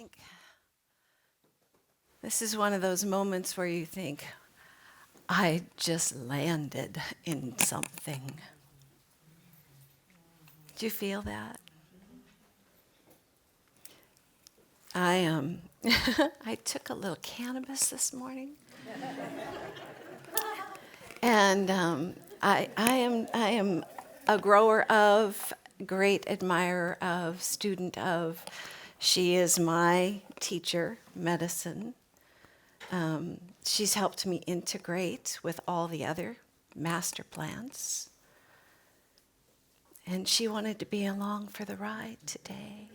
think this is one of those moments where you think, I just landed in something. Do you feel that? I I took a little cannabis this morning, and I am a grower of, great admirer of, student of. She is my teacher, medicine. She's helped me integrate with all the other master plants. And she wanted to be along for the ride today.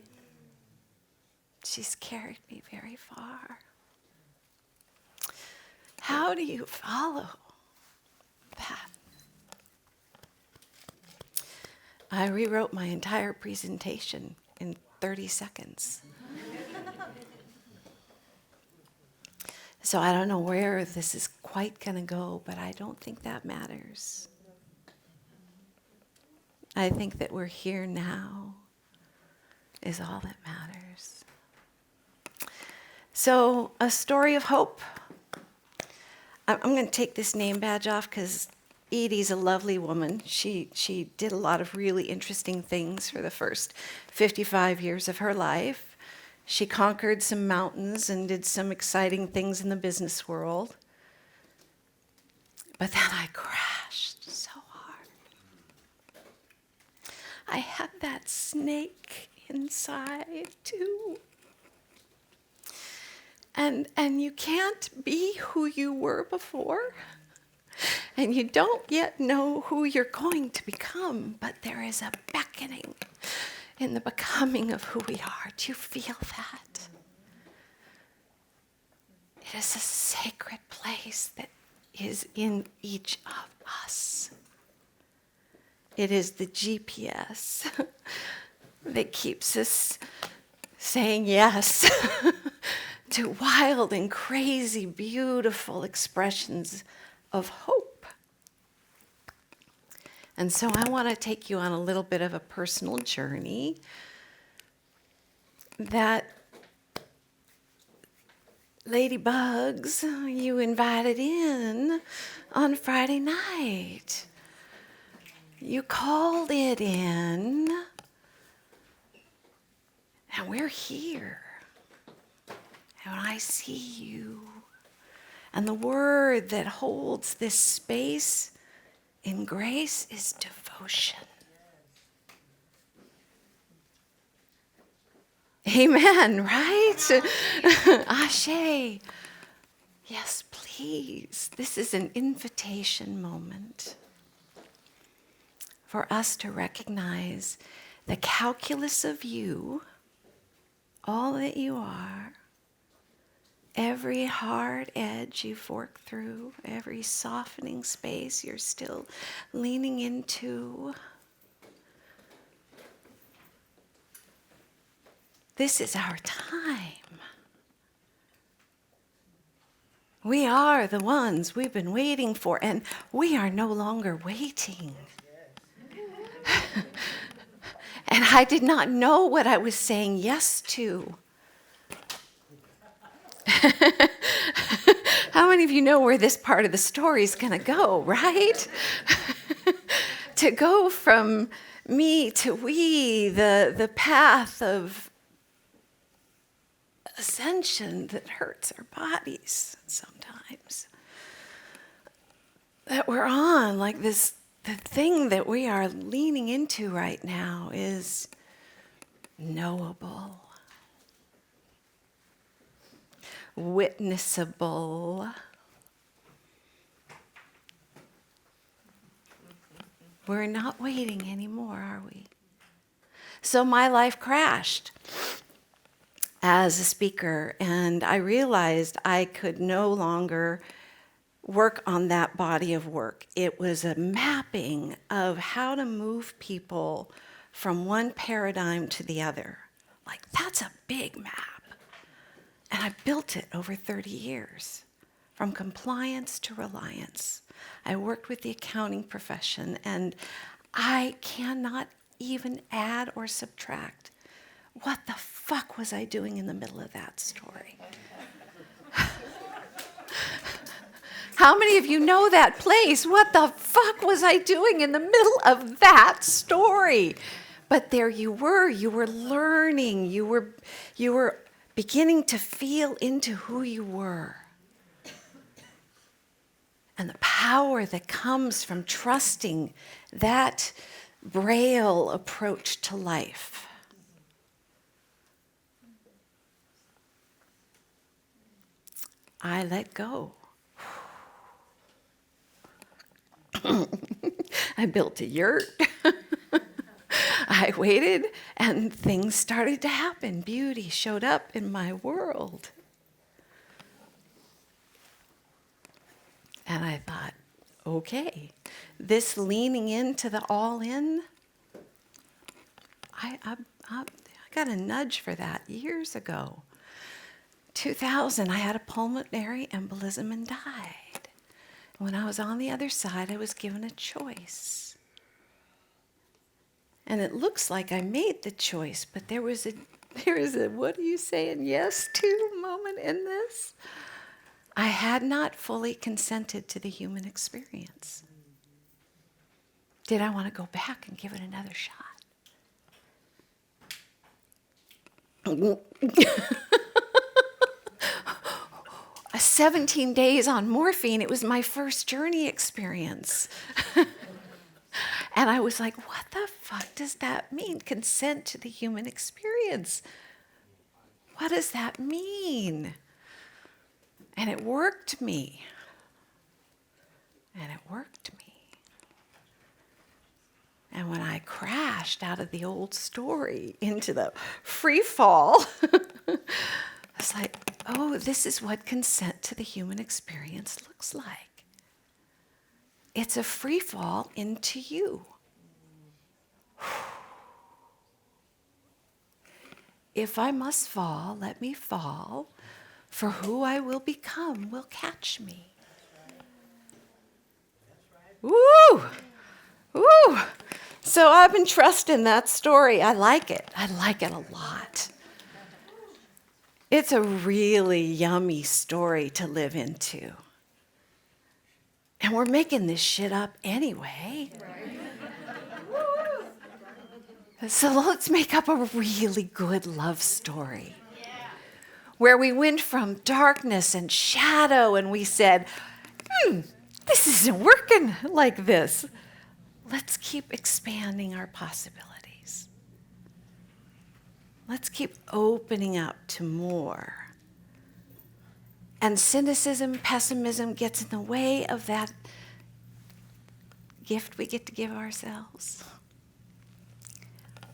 She's carried me very far. How do you follow that? I rewrote my entire presentation in 30 seconds. So I don't know where this is quite going to go, but I don't think that matters. I think that we're here now is all that matters. So, a story of hope. I'm going to take this name badge off because Edi's a lovely woman. She did a lot of really interesting things for the first 55 years of her life. She conquered some mountains and did some exciting things in the business world. But then I crashed so hard. I had that snake inside too. And you can't be who you were before. And you don't yet know who you're going to become, but there is a beckoning in the becoming of who we are. Do you feel that? It is a sacred place that is in each of us. It is the GPS that keeps us saying yes to wild and crazy, beautiful expressions of hope. And so I want to take you on a little bit of a personal journey that Ladybugs you invited in on Friday night. You called it in, and we're here. And when I see you, and the word that holds this space in grace is devotion. Amen, right? Ashe. Yes, please. This is an invitation moment for us to recognize the calculus of you, all that you are, every hard edge you've worked through, every softening space you're still leaning into. This is our time. We are the ones we've been waiting for, and we are no longer waiting. And I did not know what I was saying yes to. How many of you know where this part of the story is going to go, right? To go from me to we, the path of ascension that hurts our bodies sometimes. That we're on, like this, the thing that we are leaning into right now is knowable, witnessable. We're not waiting anymore, are we? So my life crashed as a speaker, and I realized I could no longer work on that body of work. It was a mapping of how to move people from one paradigm to the other. Like, that's a big map. And I built it over 30 years, from compliance to reliance. I worked with the accounting profession, and I cannot even add or subtract what the fuck was I doing in the middle of that story? How many of you know that place? What the fuck was I doing in the middle of that story? But there you were learning, you were beginning to feel into who you were. And the power that comes from trusting that Braille approach to life. I let go. I built a yurt. I waited, and things started to happen. Beauty showed up in my world. And I thought, okay, this leaning into the all in, I got a nudge for that years ago. 2000, I had a pulmonary embolism and died. When I was on the other side, I was given a choice. And it looks like I made the choice, but there is a what are you saying yes to moment in this? I had not fully consented to the human experience. Did I want to go back and give it another shot? 17 days on morphine, it was my first journey experience. And I was like, what the fuck does that mean? Consent to the human experience. What does that mean? And it worked me. And when I crashed out of the old story into the free fall, I was like, oh, this is what consent to the human experience looks like. It's a free fall into you. If I must fall, let me fall, for who I will become will catch me. Woo! Woo! So I've been trusting that story. I like it. I like it a lot. It's a really yummy story to live into. And we're making this shit up anyway. So let's make up a really good love story. Where we went from darkness and shadow and we said, this isn't working like this. Let's keep expanding our possibilities. Let's keep opening up to more. And cynicism, pessimism gets in the way of that gift we get to give ourselves.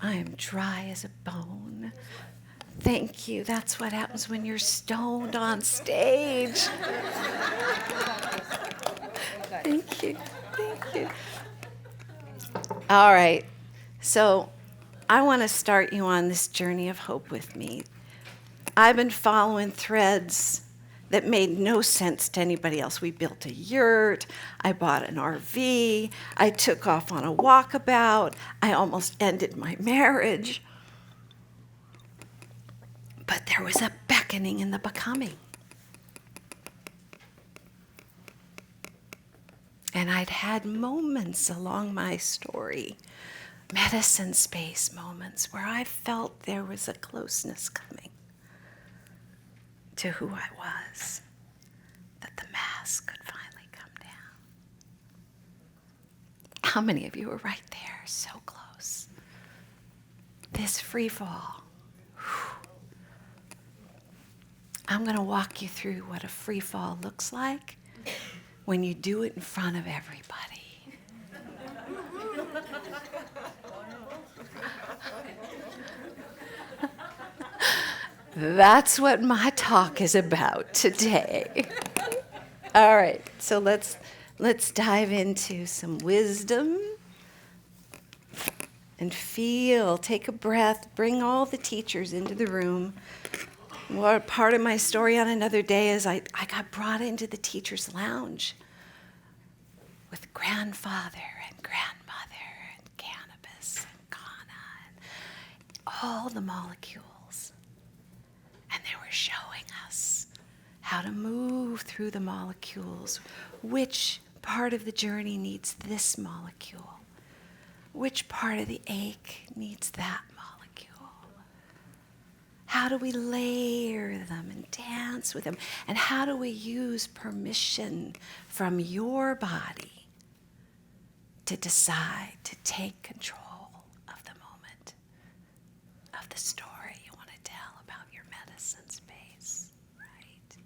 I am dry as a bone. Thank you. That's what happens when you're stoned on stage. Thank you. Thank you. All right. So I want to start you on this journey of hope with me. I've been following threads that made no sense to anybody else. We built a yurt. I bought an RV. I took off on a walkabout. I almost ended my marriage. But there was a beckoning in the becoming. And I'd had moments along my story, medicine space moments, where I felt there was a closeness coming to who I was, that the mask could finally come down. How many of you were right there, so close? This free fall. I'm going to walk you through what a free fall looks like when you do it in front of everybody. That's what my talk is about today. All right, so let's dive into some wisdom and feel. Take a breath. Bring all the teachers into the room. Well, part of my story on another day is I got brought into the teacher's lounge with grandfather and grandmother and cannabis and Ghana and all the molecules. And they were showing us how to move through the molecules. Which part of the journey needs this molecule? Which part of the ache needs that molecule? How do we layer them and dance with them? And how do we use permission from your body to decide to take control of the moment, of the story you want to tell about your medicine space, right?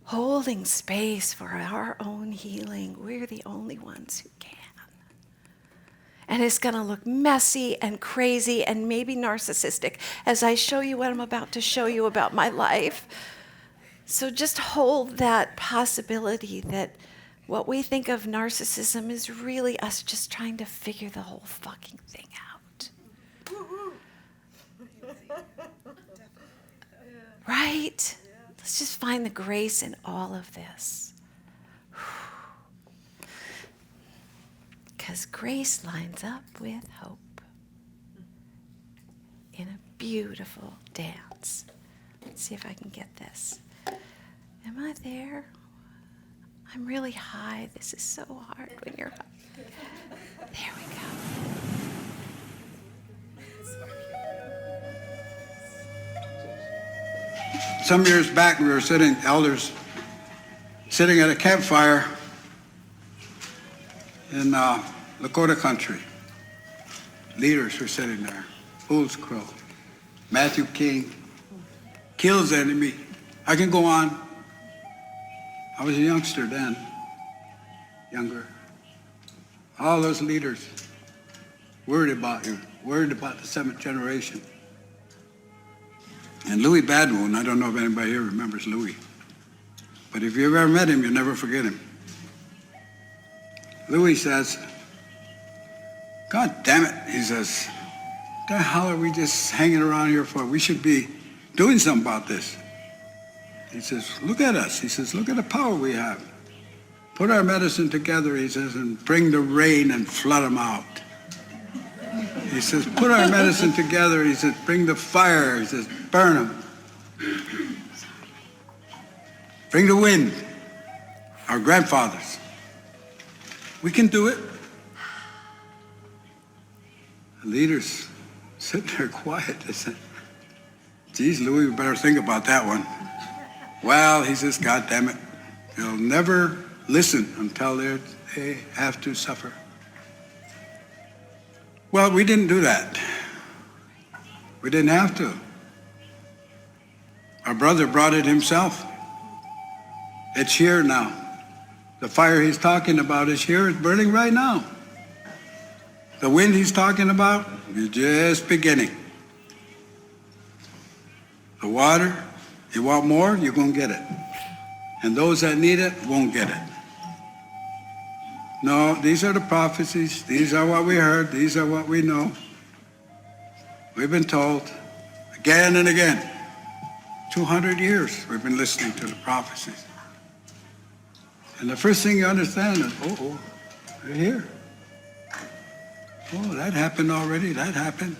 Holding space for our own healing. We're the only ones who can. And it's going to look messy and crazy and maybe narcissistic as I show you what I'm about to show you about my life. So just hold that possibility that what we think of narcissism is really us just trying to figure the whole fucking thing out. Right? Let's just find the grace in all of this. Because grace lines up with hope in a beautiful dance. Let's see if I can get this. Am I there? I'm really high. This is so hard when you're high. There we go. Some years back, we were elders sitting at a campfire in Lakota country. Leaders were sitting there. Fool's Crow, Matthew King, kills enemy. I can go on. I was a youngster then, younger. All those leaders worried about you, worried about the seventh generation. And Louis Badwoon, I don't know if anybody here remembers Louis, but if you've ever met him, you'll never forget him. Louis says, God damn it, he says, what the hell are we just hanging around here for? We should be doing something about this. He says, look at us. He says, look at the power we have. Put our medicine together, he says, and bring the rain and flood them out. He says, put our medicine together, he says, bring the fire, he says, burn them. Bring the wind, our grandfathers. We can do it. The leaders sitting there quiet. They said, geez, Louis, we better think about that one. Well, he says, God damn it. They'll never listen until they have to suffer. Well, we didn't do that. We didn't have to. Our brother brought it himself. It's here now. The fire he's talking about is here. It's burning right now. The wind he's talking about is just beginning. The water, you want more, you're going to get it. And those that need it won't get it. No, these are the prophecies. These are what we heard. These are what we know. We've been told again and again. 200 years we've been listening to the prophecies. And the first thing you understand is, they're here. Oh, that happened already. That happened.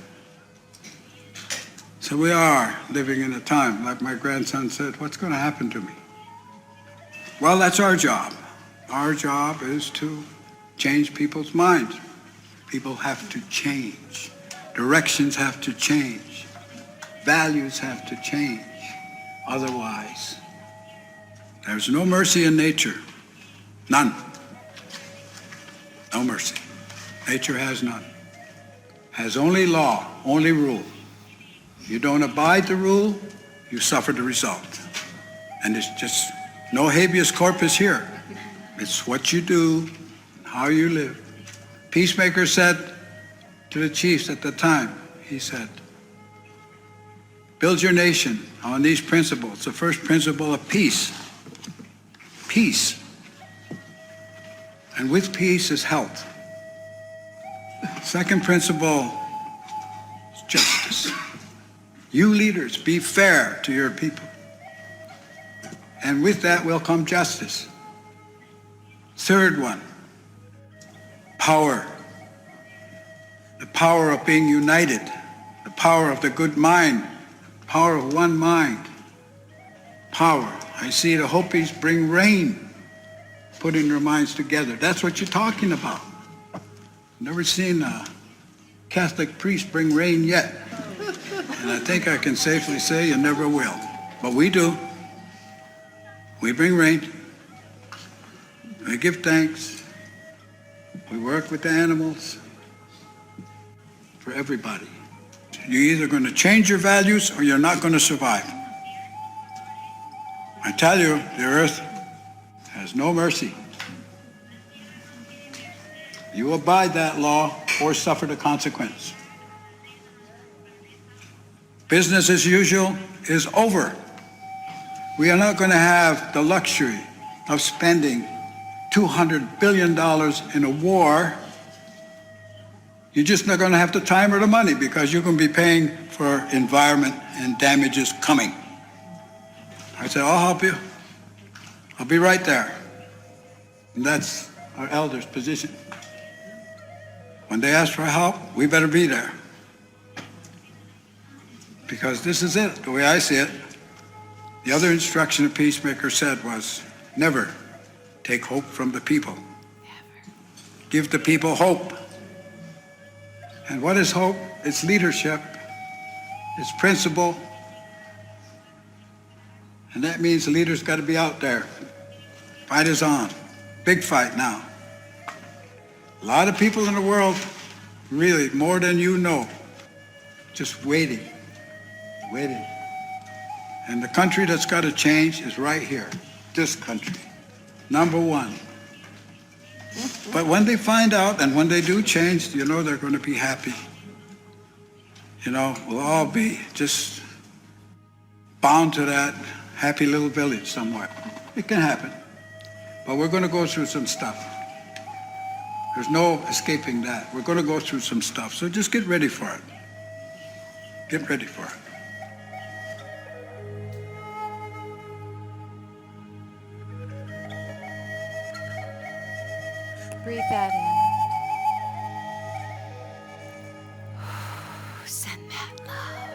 So we are living in a time, like my grandson said, what's going to happen to me? Well, that's our job. Our job is to change people's minds. People have to change. Directions have to change. Values have to change. Otherwise, there's no mercy in nature. None. No mercy. Nature has none. Has only law, only rule. You don't abide the rule, you suffer the result. And it's just no habeas corpus here. It's what you do, how you live. Peacemaker said to the chiefs at the time, he said, build your nation on these principles. The first principle of peace. Peace. And with peace is health. Second principle is justice. You leaders, be fair to your people. And with that will come justice. Third one, power. The power of being united, the power of the good mind, power of one mind. Power. I see the Hopis bring rain, putting their minds together. That's what you're talking about. Never seen a Catholic priest bring rain yet. And I think I can safely say you never will. But we do. We bring rain. We give thanks. We work with the animals. For everybody. You're either going to change your values or you're not going to survive. I tell you, the earth has no mercy. You abide that law or suffer the consequence. Business as usual is over. We are not going to have the luxury of spending $200 billion in a war. You're just not going to have the time or the money because you're going to be paying for environment and damages coming. I said, I'll help you. I'll be right there. And that's our elders' position. When they ask for help, we better be there. Because this is it, the way I see it. The other instruction a peacemaker said was, never take hope from the people. Never. Give the people hope. And what is hope? It's leadership. It's principle. And that means the leader's got to be out there. Fight is on. Big fight now. A lot of people in the world, really, more than you know, just waiting. And the country that's got to change is right here. This country. Number one. But when they find out and when they do change, you know they're going to be happy. You know, we'll all be just bound to that happy little village somewhere. It can happen. But we're going to go through some stuff. There's no escaping that. We're going to go through some stuff. So just get ready for it. Get ready for it. Breathe that in. Send that love.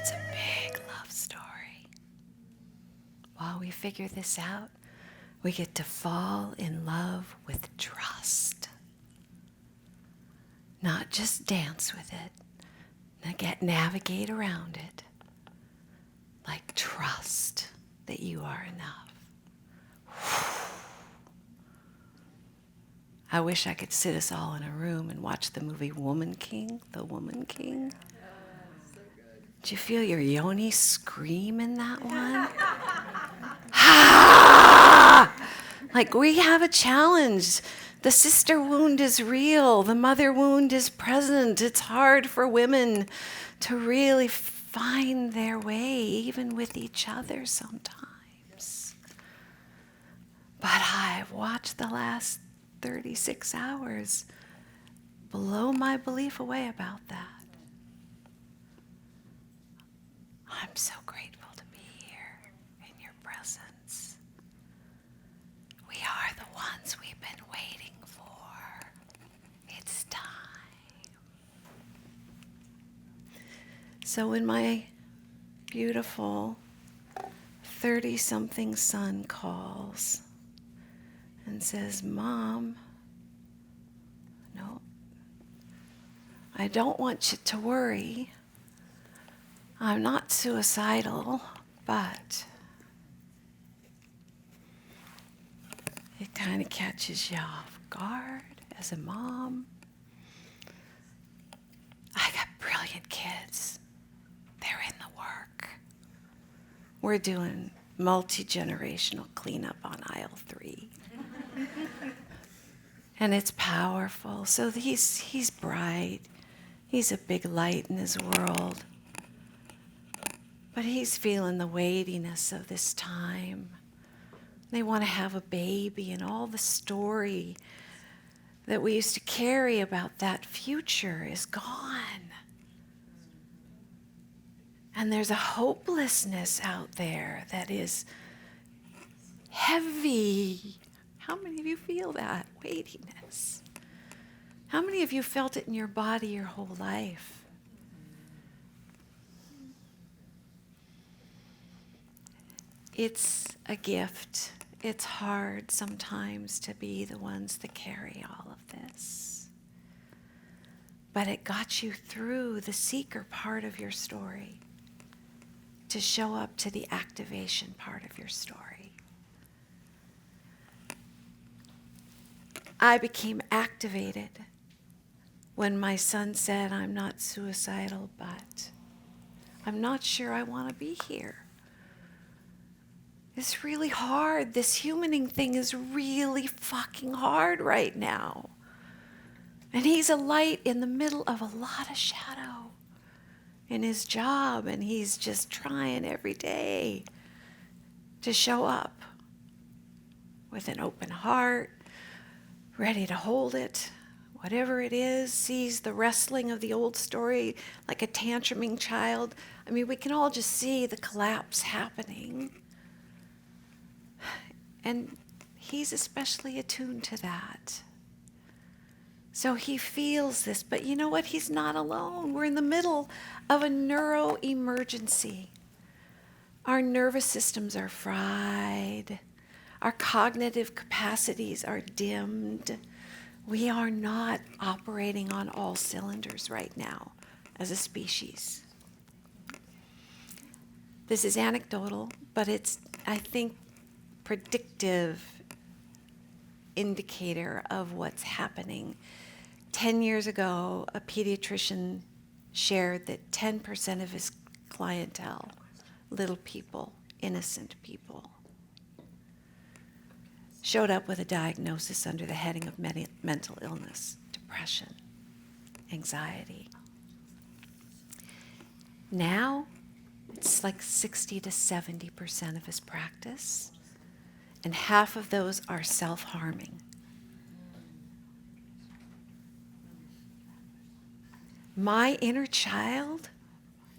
It's a big love story. While we figure this out, we get to fall in love with trust. Not just dance with it, navigate around it. Like trust that you are enough. I wish I could sit us all in a room and watch the movie Woman King, The Woman King. Did you feel your yoni scream in that one? Ha! Like we have a challenge. The sister wound is real. The mother wound is present. It's hard for women to really find their way, even with each other sometimes. But I've watched the last 36 hours blow my belief away about that. I'm so grateful to be here in your presence. We are the ones we've been waiting for. It's time. So when my beautiful 30-something son calls and says, Mom, no, I don't want you to worry. I'm not suicidal, but it kind of catches you off guard as a mom. I got brilliant kids. They're in the work. We're doing multi-generational cleanup on aisle 3. And it's powerful. So he's bright. He's a big light in his world. But he's feeling the weightiness of this time. They want to have a baby, and all the story that we used to carry about that future is gone. And there's a hopelessness out there that is heavy. How many of you feel that weightiness? How many of you felt it in your body your whole life? It's a gift. It's hard sometimes to be the ones that carry all of this. But it got you through the seeker part of your story to show up to the activation part of your story. I became activated when my son said, I'm not suicidal, but I'm not sure I want to be here. It's really hard. This humaning thing is really fucking hard right now. And he's a light in the middle of a lot of shadow in his job, and he's just trying every day to show up with an open heart, ready to hold it, whatever it is, sees the wrestling of the old story like a tantruming child. I mean, we can all just see the collapse happening. And he's especially attuned to that. So he feels this, but you know what? He's not alone. We're in the middle of a neuro-emergency. Our nervous systems are fried. Our cognitive capacities are dimmed. We are not operating on all cylinders right now as a species. This is anecdotal, but it's, I think, predictive indicator of what's happening. 10 years ago, a pediatrician shared that 10% of his clientele, little people, innocent people, showed up with a diagnosis under the heading of mental illness, depression, anxiety. Now, it's like 60 to 70% of his practice, and half of those are self-harming. My inner child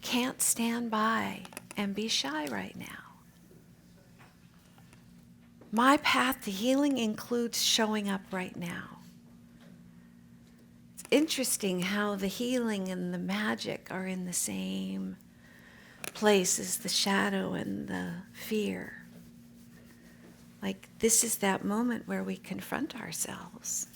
can't stand by and be shy right now. My path to healing includes showing up right now. It's interesting how the healing and the magic are in the same place as the shadow and the fear. Like, this is that moment where we confront ourselves.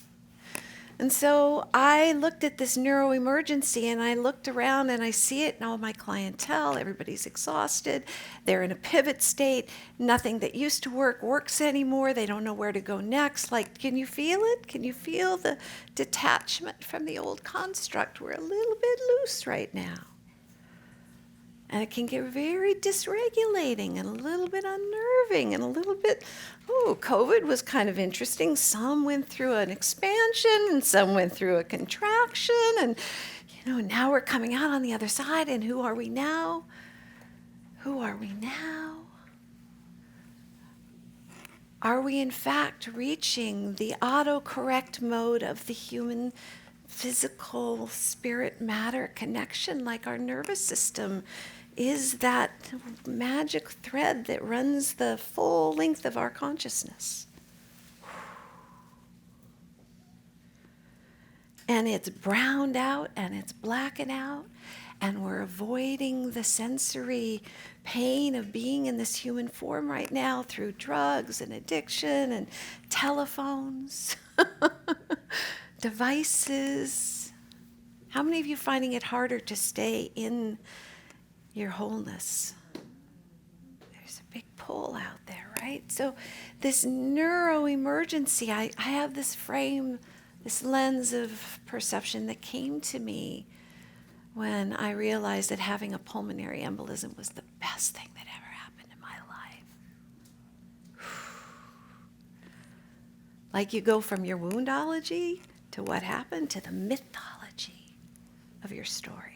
And so I looked at this neuroemergency, and I looked around and I see it in all my clientele. Everybody's exhausted. They're in a pivot state. Nothing that used to work works anymore. They don't know where to go next. Like, can you feel it? Can you feel the detachment from the old construct? We're a little bit loose right now. And it can get very dysregulating and a little bit unnerving and a little bit, COVID was kind of interesting. Some went through an expansion and some went through a contraction. And, now we're coming out on the other side. And who are we now? Who are we now? Are we in fact reaching the autocorrect mode of the human physical spirit matter connection, like our nervous system is that magic thread that runs the full length of our consciousness? And it's browned out and it's blackened out, and we're avoiding the sensory pain of being in this human form right now through drugs and addiction and telephones, devices. How many of you finding it harder to stay in your wholeness? There's a big pull out there, right? So this neuroemergency, I have this frame, this lens of perception that came to me when I realized that having a pulmonary embolism was the best thing that ever happened in my life. Like, you go from your woundology to what happened to the mythology of your story.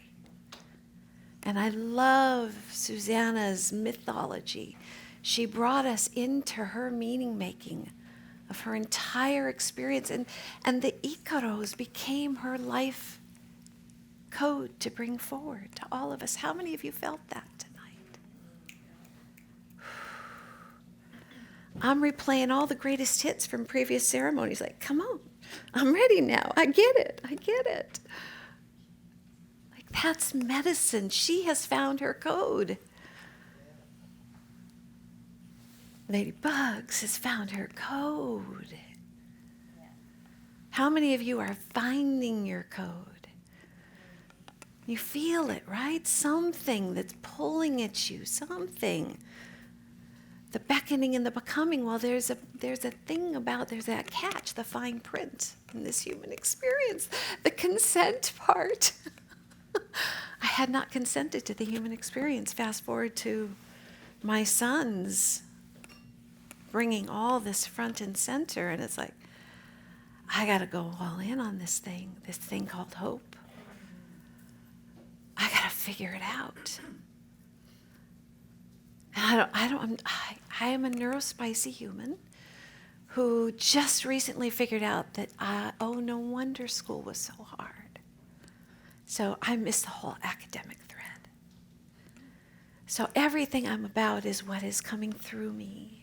And I love Susanna's mythology. She brought us into her meaning making of her entire experience, and the Icaros became her life code to bring forward to all of us. How many of you felt that tonight? I'm replaying all the greatest hits from previous ceremonies. Like, come on, I'm ready now. I get it. I get it. Like, that's medicine. She has found her code. Lady Bugs has found her code. How many of you are finding your code? You feel it, right? Something that's pulling at you, something. The beckoning and the becoming. Well, there's a thing about, there's that catch, the fine print in this human experience, the consent part. I had not consented to the human experience. Fast forward to my sons bringing all this front and center, and it's like, I got to go all in on this thing called hope. I got to figure it out. And I am a neurospicy human who just recently figured out that, no wonder school was so hard. So I missed the whole academic thread. So everything I'm about is what is coming through me.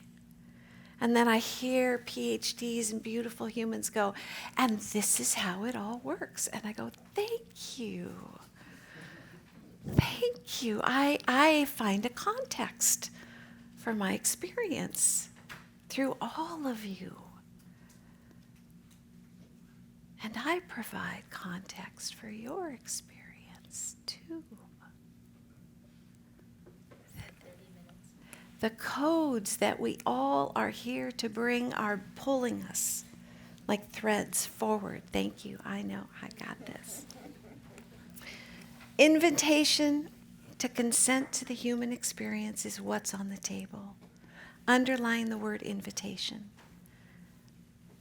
And then I hear PhDs and beautiful humans go, and this is how it all works. And I go, thank you. Thank you. I find a context for my experience through all of you. And I provide context for your experience too. The codes that we all are here to bring are pulling us like threads forward. Thank you. I know. I got this. Invitation to consent to the human experience is what's on the table. Underline the word invitation.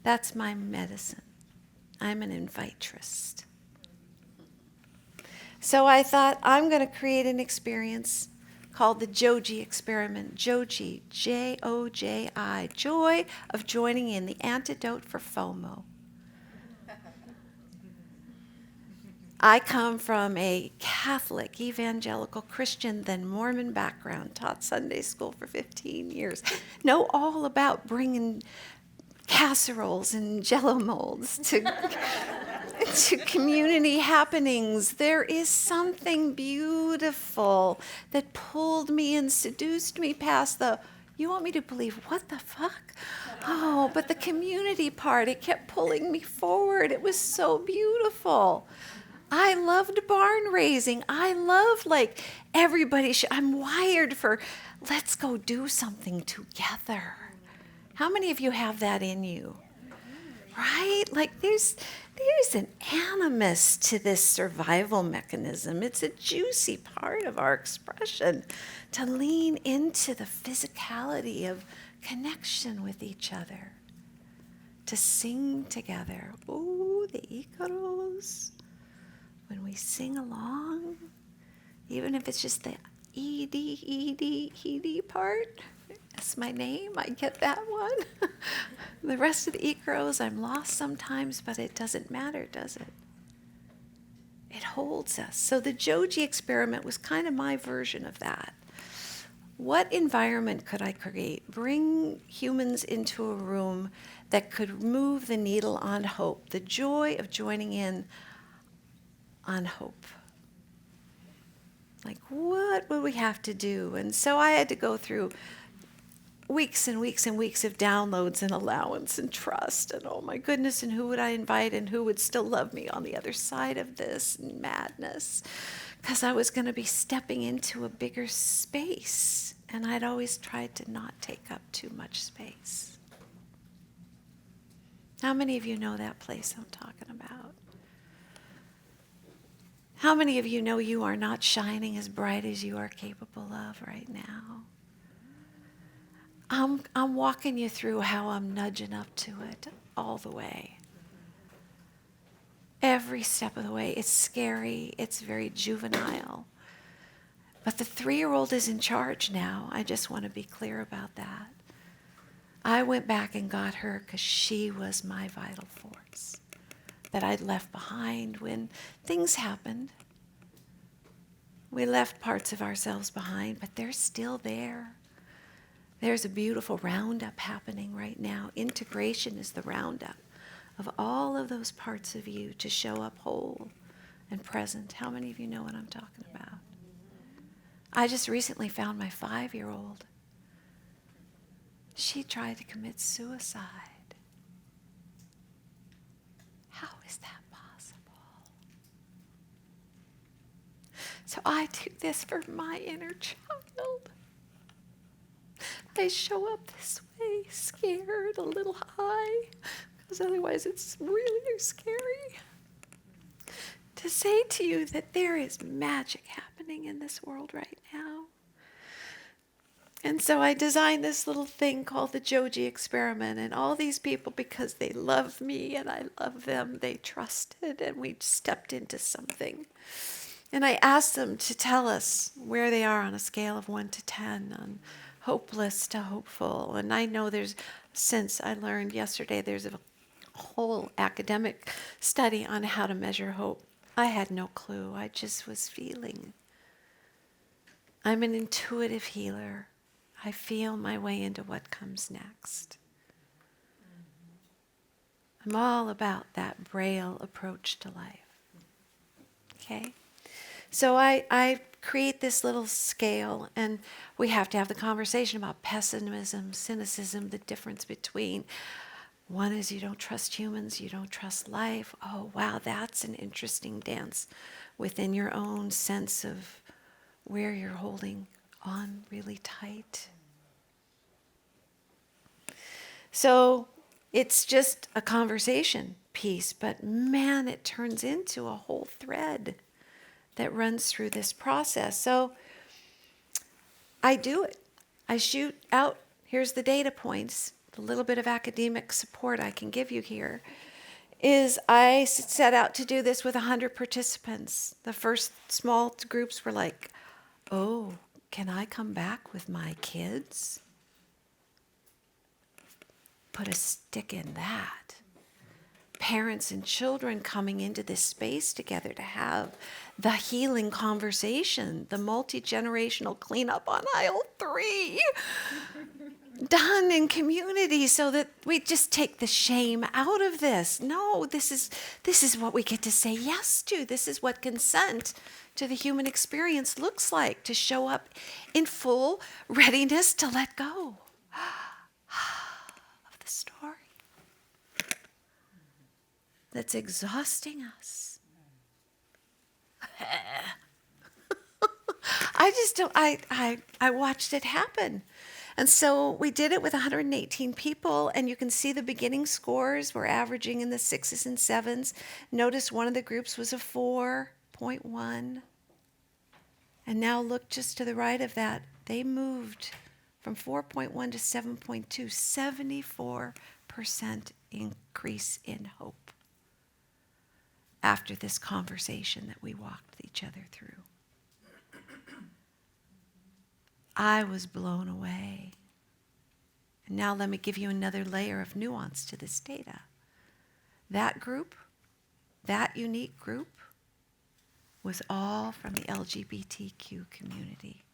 That's my medicine. I'm an inviterist. So I thought, I'm going to create an experience called the Joji experiment. Joji, J-O-J-I, joy of joining in, the antidote for FOMO. I come from a Catholic, evangelical, Christian, then Mormon background, taught Sunday school for 15 years. Know all about bringing casseroles and jello molds to community happenings. There is something beautiful that pulled me and seduced me past the, you want me to believe, what the fuck? Oh, but the community part, it kept pulling me forward. It was so beautiful. I loved barn raising. I love, like, everybody. I'm wired for, let's go do something together. How many of you have that in you? Right? Like, there's an animus to this survival mechanism. It's a juicy part of our expression to lean into the physicality of connection with each other, to sing together. Ooh, the Icaros. When we sing along, even if it's just the ED part, that's my name, I get that one. The rest of the Icaros, I'm lost sometimes, but it doesn't matter, does it? It holds us. So the Joji experiment was kind of my version of that. What environment could I create? Bring humans into a room that could move the needle on hope, the joy of joining in on hope. Like, what would we have to do? And so I had to go through weeks and weeks and weeks of downloads and allowance and trust and, oh my goodness, and who would I invite and who would still love me on the other side of this madness? Because I was going to be stepping into a bigger space, and I'd always tried to not take up too much space. How many of you know that place I'm talking about? How many of you know you are not shining as bright as you are capable of right now? I'm walking you through how I'm nudging up to it all the way. Every step of the way. It's scary. It's very juvenile. But the 3-year-old is in charge now. I just want to be clear about that. I went back and got her because she was my vital force that I'd left behind when things happened. We left parts of ourselves behind, but they're still there. There's a beautiful roundup happening right now. Integration is the roundup of all of those parts of you to show up whole and present. How many of you know what I'm talking about? I just recently found my 5-year-old. She tried to commit suicide. How is that possible? So I do this for my inner child. I show up this way, scared, a little high, because otherwise it's really scary. To say to you that there is magic happening in this world right now. And so I designed this little thing called the Joji experiment, and all these people, because they love me and I love them, they trusted, and we stepped into something. And I asked them to tell us where they are on a scale of 1 to 10, on hopeless to hopeful. And I know since I learned yesterday, there's a whole academic study on how to measure hope. I had no clue. I just was feeling. I'm an intuitive healer. I feel my way into what comes next. I'm all about that Braille approach to life. Okay? So I create this little scale, and we have to have the conversation about pessimism, cynicism, the difference between one is you don't trust humans, you don't trust life. Oh, wow, that's an interesting dance within your own sense of where you're holding on really tight. So it's just a conversation piece, but man, it turns into a whole thread that runs through this process. So I do it. I shoot out, here's the data points, the little bit of academic support I can give you here is I set out to do this with 100 participants. The first small groups were like, oh, can I come back with my kids? Put a stick in that. Parents and children coming into this space together to have the healing conversation, the multi-generational cleanup on aisle 3 done in community so that we just take the shame out of this. No, this is what we get to say yes to. This is what consent to the human experience looks like, to show up in full readiness to let go of the story that's exhausting us. I watched it happen. And so we did it with 118 people, and you can see the beginning scores were averaging in the 6s and 7s. Notice one of the groups was a 4.1. And now look just to the right of that. They moved from 4.1 to 7.2, 74% increase in hope after this conversation that we walked each other through. I was blown away. And now let me give you another layer of nuance to this data. That group, that unique group, was all from the LGBTQ community.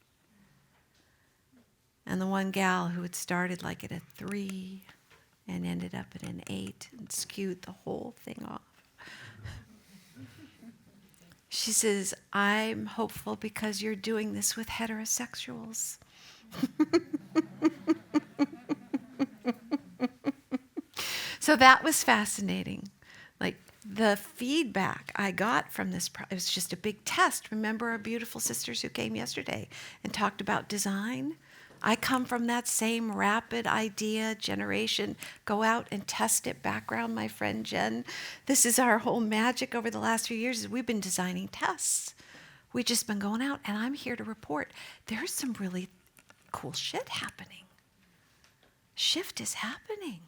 And the one gal who had started like at a 3 and ended up at an 8 and skewed the whole thing off. She says, I'm hopeful because you're doing this with heterosexuals. So that was fascinating. Like the feedback I got from this, it was just a big test. Remember our beautiful sisters who came yesterday and talked about design? I come from that same rapid idea generation, go out and test it background, my friend Jen. This is our whole magic over the last few years is we've been designing tests. We've just been going out, and I'm here to report there's some really cool shit happening. Shift is happening.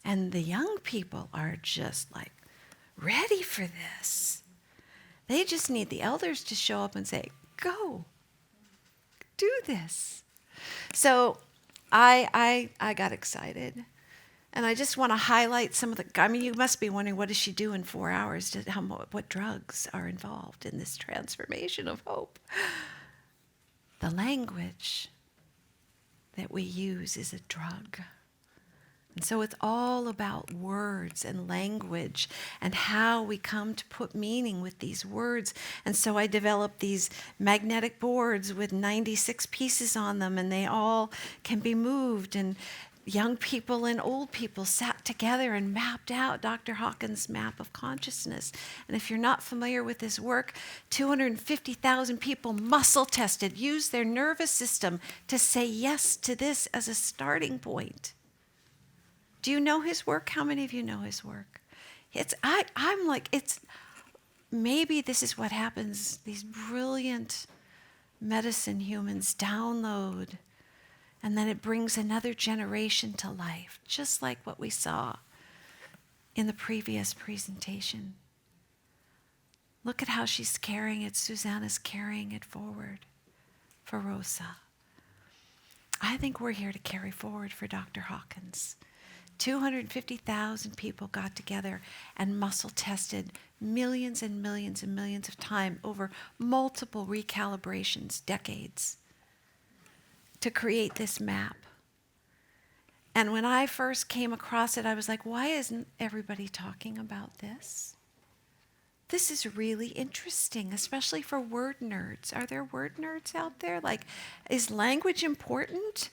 And the young people are just like ready for this. They just need the elders to show up and say, go. Do this. So I got excited. And I just want to highlight some of the, I mean, you must be wondering, what does she do in 4 hours? What drugs are involved in this transformation of hope? The language that we use is a drug. And so it's all about words and language and how we come to put meaning with these words. And so I developed these magnetic boards with 96 pieces on them, and they all can be moved. And young people and old people sat together and mapped out Dr. Hawkins' map of consciousness. And if you're not familiar with his work, 250,000 people muscle tested, used their nervous system to say yes to this as a starting point. Do you know his work? How many of you know his work? I'm like, maybe this is what happens. These brilliant medicine humans download, and then it brings another generation to life, just like what we saw in the previous presentation. Look at how she's carrying it. Susanna's carrying it forward for Rosa. I think we're here to carry forward for Dr. Hawkins. 250,000 people got together and muscle tested millions and millions and millions of time over multiple recalibrations, decades, to create this map. And when I first came across it, I was like, why isn't everybody talking about this? This is really interesting, especially for word nerds. Are there word nerds out there? Like, is language important?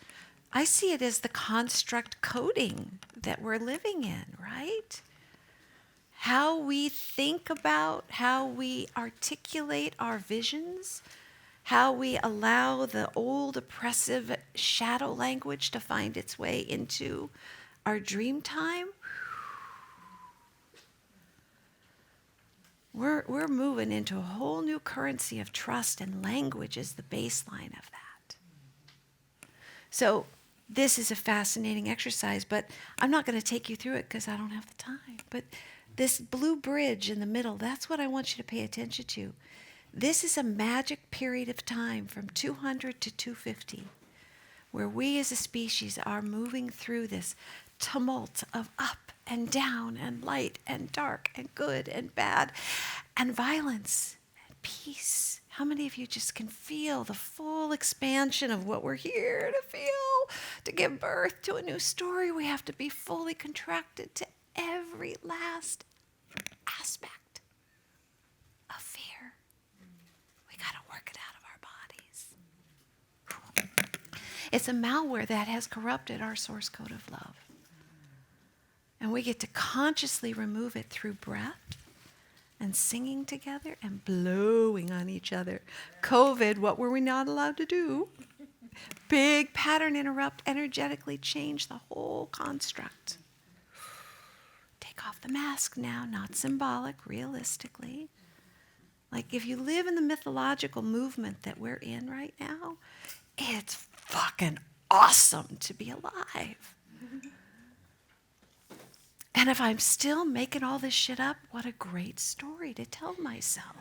I see it as the construct coding that we're living in, right? How we think about, how we articulate our visions, how we allow the old oppressive shadow language to find its way into our dream time. We're moving into a whole new currency of trust, and language is the baseline of that. So this is a fascinating exercise, but I'm not going to take you through it because I don't have the time. But this blue bridge in the middle, that's what I want you to pay attention to. This is a magic period of time from 200 to 250, where we as a species are moving through this tumult of up and down and light and dark and good and bad and violence and peace. How many of you just can feel the full expansion of what we're here to feel? To give birth to a new story, we have to be fully contracted to every last aspect of fear. We got to work it out of our bodies. It's a malware that has corrupted our source code of love. And we get to consciously remove it through breath and singing together and blowing on each other. COVID, what were we not allowed to do? Big pattern interrupt, energetically change the whole construct. Take off the mask now, not symbolic, realistically. Like if you live in the mythological movement that we're in right now, it's fucking awesome to be alive. And if I'm still making all this shit up, what a great story to tell myself.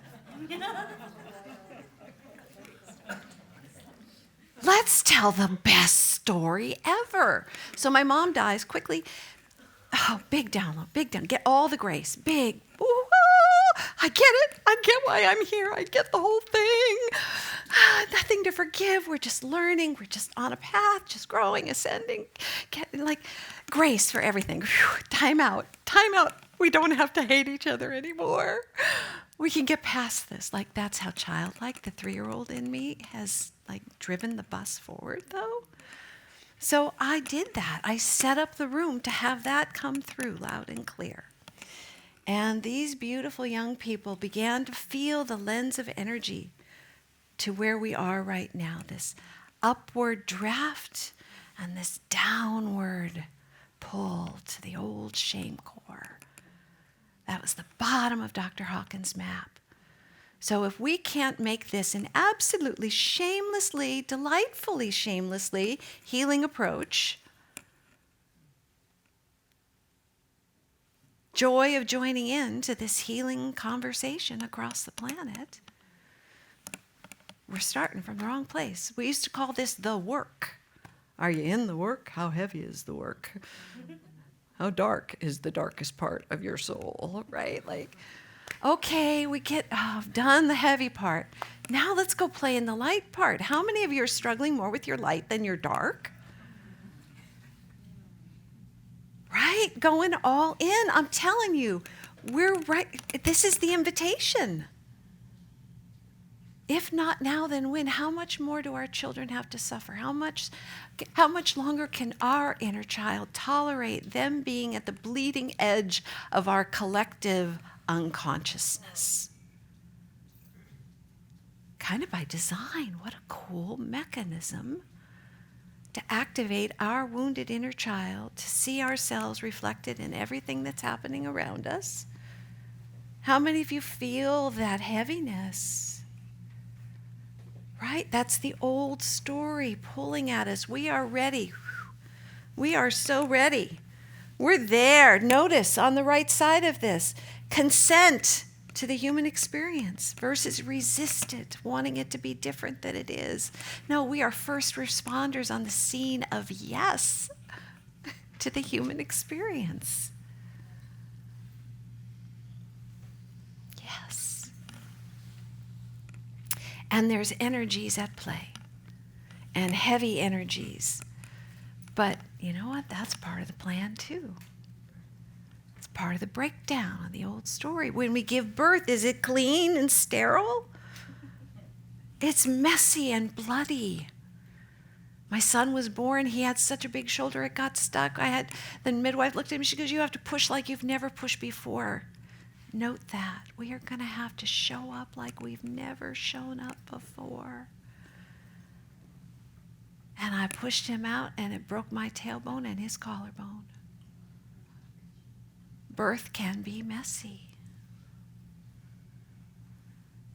Let's tell the best story ever. So my mom dies quickly. Oh, big download, big down. Get all the grace, big. Ooh, I get it. I get why I'm here. I get the whole thing. Nothing to forgive. We're just learning. We're just on a path, just growing, ascending. Like grace for everything. Whew, time out. Time out. We don't have to hate each other anymore. We can get past this. Like that's how childlike the 3-year-old in me has like driven the bus forward, though. So I did that. I set up the room to have that come through loud and clear. And these beautiful young people began to feel the lens of energy to where we are right now, this upward draft and this downward pull to the old shame core. That was the bottom of Dr. Hawkins' map. So if we can't make this an absolutely shamelessly, delightfully shamelessly healing approach, joy of joining in to this healing conversation across the planet, we're starting from the wrong place. We used to call this the work. Are you in the work? How heavy is the work? How dark is the darkest part of your soul, right? Like, okay, we get done the heavy part. Now let's go play in the light part. How many of you are struggling more with your light than your dark? Right? Going all in. I'm telling you, we're right. This is the invitation. If not now, then when? How much more do our children have to suffer? How much longer can our inner child tolerate them being at the bleeding edge of our collective unconsciousness? Kind of by design. What a cool mechanism to activate our wounded inner child, to see ourselves reflected in everything that's happening around us. How many of you feel that heaviness? Right? That's the old story pulling at us. We are ready. We are so ready. We're there. Notice on the right side of this, consent to the human experience versus resist it, wanting it to be different than it is. No, we are first responders on the scene of yes to the human experience. Yes. And there's energies at play, and heavy energies. But you know what? That's part of the plan too. It's part of the breakdown of the old story. When we give birth, is it clean and sterile? It's messy and bloody. My son was born, he had such a big shoulder, it got stuck. The midwife looked at me, she goes, you have to push like you've never pushed before. Note that. We are going to have to show up like we've never shown up before. And I pushed him out, and it broke my tailbone and his collarbone. Birth can be messy.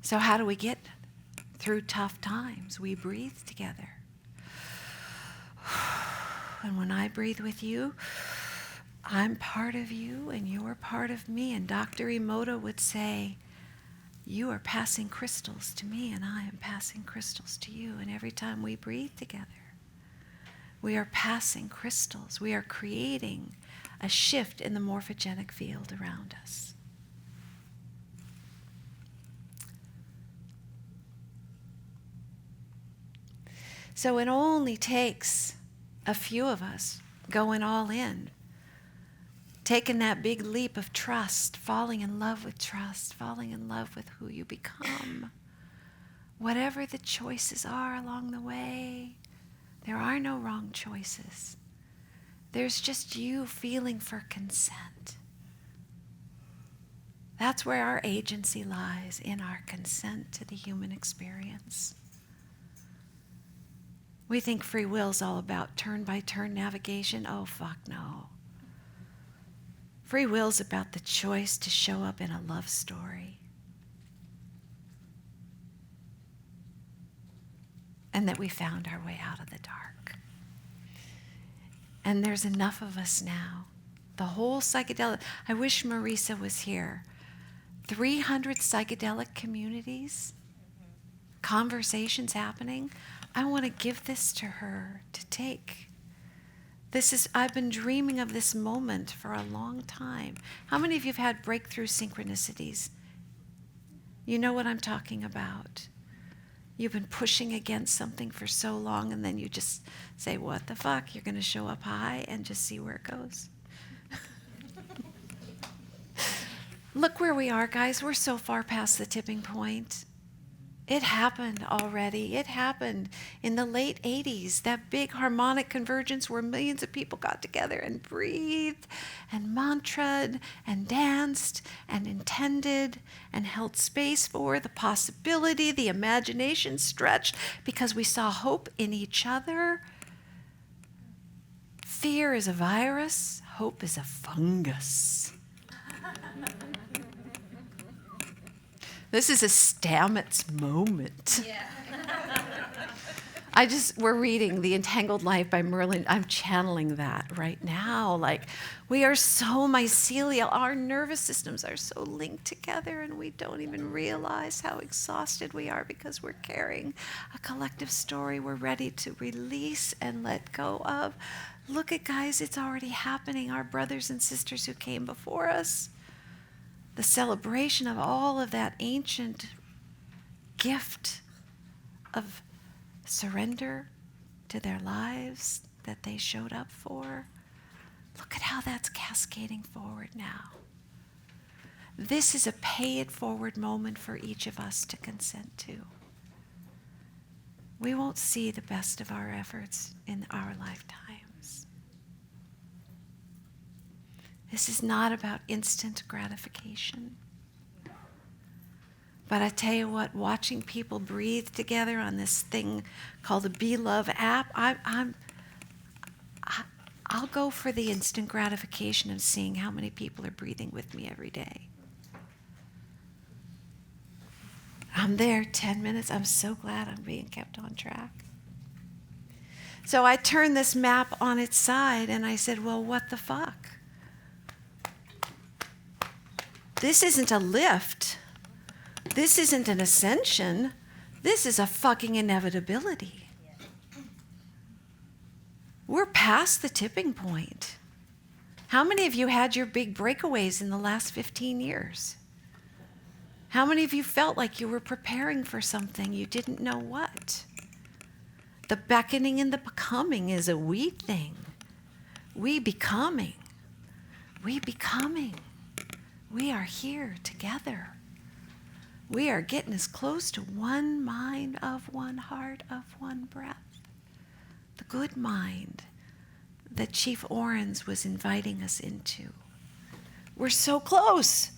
So how do we get through tough times? We breathe together. And when I breathe with you, I'm part of you and you're part of me. And Dr. Emoto would say, you are passing crystals to me and I am passing crystals to you. And every time we breathe together, we are passing crystals. We are creating a shift in the morphogenic field around us. So it only takes a few of us going all in, taking that big leap of trust, falling in love with trust, falling in love with who you become. Whatever the choices are along the way, there are no wrong choices. There's just you feeling for consent. That's where our agency lies, in our consent to the human experience. We think free will's all about turn-by-turn navigation. Oh, fuck no. Free will's about the choice to show up in a love story. And that we found our way out of the dark. And there's enough of us now. The whole psychedelic, I wish Marisa was here. 300 psychedelic communities, conversations happening. I want to give this to her to take. I've been dreaming of this moment for a long time. How many of you have had breakthrough synchronicities? You know what I'm talking about. You've been pushing against something for so long, and then you just say, what the fuck? You're going to show up high and just see where it goes. Look where we are, guys. We're so far past the tipping point. It happened already. It happened in the late 80s, that big harmonic convergence where millions of people got together and breathed and mantraed and danced and intended and held space for the possibility, the imagination stretched because we saw hope in each other. Fear is a virus. Hope is a fungus. This is a Stamets moment. Yeah. we're reading The Entangled Life by Merlin. I'm channeling that right now. Like, we are so mycelial. Our nervous systems are so linked together, and we don't even realize how exhausted we are because we're carrying a collective story we're ready to release and let go of. Look at, guys, it's already happening. Our brothers and sisters who came before us, the celebration of all of that ancient gift of surrender to their lives that they showed up for. Look at how that's cascading forward now. This is a pay it forward moment for each of us to consent to. We won't see the best of our efforts in our lifetimes. This is not about instant gratification. But I tell you what, watching people breathe together on this thing called the Be Love app, I'll go for the instant gratification of seeing how many people are breathing with me every day. I'm there 10 minutes. I'm so glad I'm being kept on track. So I turned this map on its side and I said, well, what the fuck? This isn't a lift. This isn't an ascension. This is a fucking inevitability. We're past the tipping point. How many of you had your big breakaways in the last 15 years? How many of you felt like you were preparing for something you didn't know what? The beckoning and the becoming is a we thing. We becoming. We becoming. We are here together. We are getting as close to one mind of one heart of one breath. The good mind that Chief Orens was inviting us into. We're so close.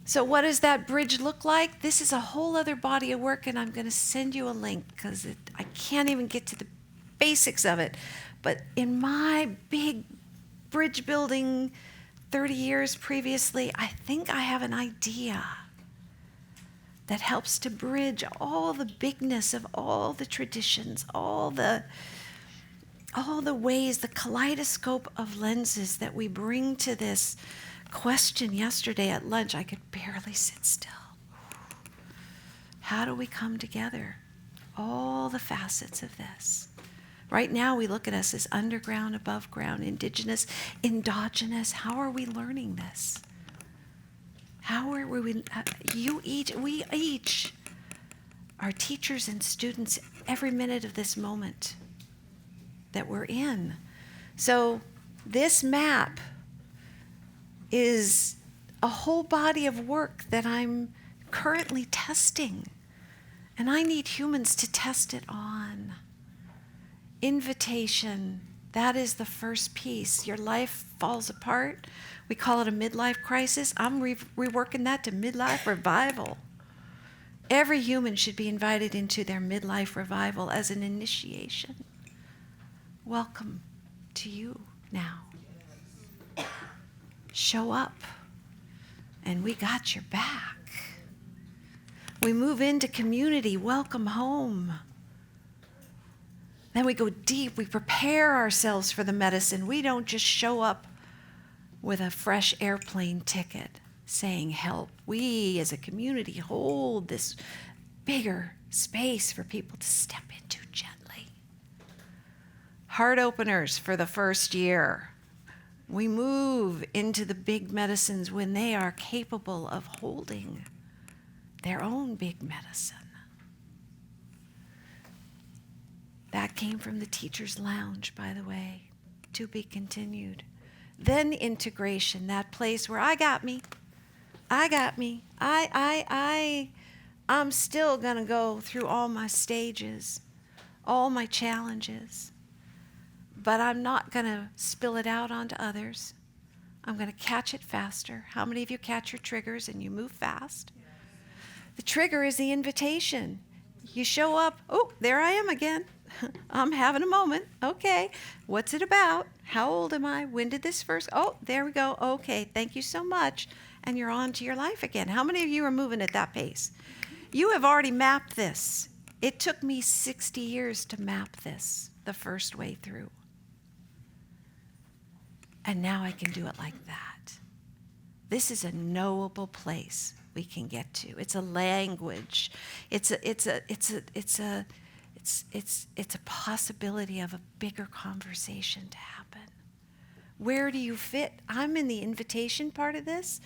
So what does that bridge look like? This is a whole other body of work, and I'm going to send you a link because I can't even get to the basics of it. But in my big bridge building 30 years previously, I think I have an idea that helps to bridge all the bigness of all the traditions, all the ways, the kaleidoscope of lenses that we bring to this question. Yesterday at lunch, I could barely sit still. How do we come together? All the facets of this. Right now, we look at us as underground, above ground, indigenous, endogenous. How are we learning this? How are we, we each are teachers and students every minute of this moment that we're in. So this map is a whole body of work that I'm currently testing. And I need humans to test it on. Invitation, that is the first piece. Your life falls apart. We call it a midlife crisis. I'm reworking that to midlife revival. Every human should be invited into their midlife revival as an initiation. Welcome to you now. Show up, and we got your back. We move into community. Welcome home. Then we go deep. We prepare ourselves for the medicine. We don't just show up with a fresh airplane ticket saying help. We as a community hold this bigger space for people to step into gently. Heart openers for the first year. We move into the big medicines when they are capable of holding their own big medicine. That came from the Teacher's Lounge, by the way, to be continued. Then integration, that place where I got me. I'm still going to go through all my stages, all my challenges, but I'm not going to spill it out onto others. I'm going to catch it faster. How many of you catch your triggers and you move fast? The trigger is the invitation. You show up, oh, there I am again. I'm having a moment. Okay, what's it about? How old am I? When did this first? Oh, there we go. Okay, thank you so much. And you're on to your life again. How many of you are moving at that pace? You have already mapped this. It took me 60 years to map this the first way through. And now I can do it like that. This is a knowable place we can get to. It's a language. It's a possibility of a bigger conversation to happen. Where do you fit? I'm in the invitation part of this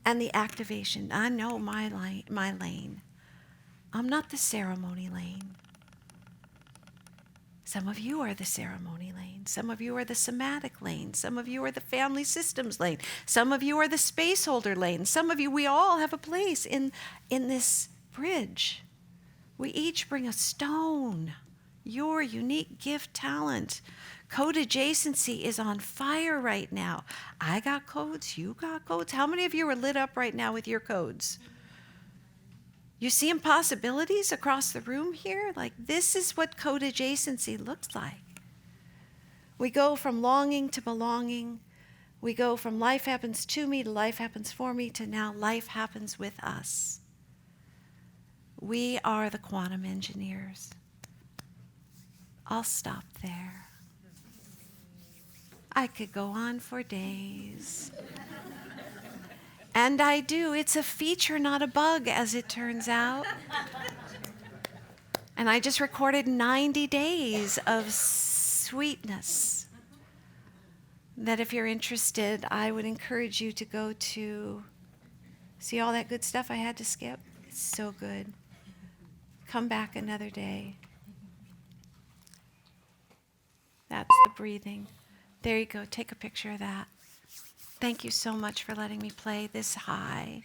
and the activation. I know my lane. I'm not the ceremony lane. Some of you are the ceremony lane. Some of you are the somatic lane. Some of you are the family systems lane. Some of you are the space holder lane. Some of you, we all have a place in this bridge. We each bring a stone, your unique gift, talent. Code adjacency is on fire right now. I got codes, you got codes. How many of you are lit up right now with your codes? You see impossibilities across the room here? Like, this is what code adjacency looks like. We go from longing to belonging. We go from life happens to me to life happens for me to now life happens with us. We are the quantum engineers. I'll stop there. I could go on for days. And I do. It's a feature, not a bug, as it turns out. And I just recorded 90 days of sweetness that if you're interested, I would encourage you to go to see all that good stuff I had to skip. It's so good. Come back another day. That's the breathing. There you go. Take a picture of that. Thank you so much for letting me play this high.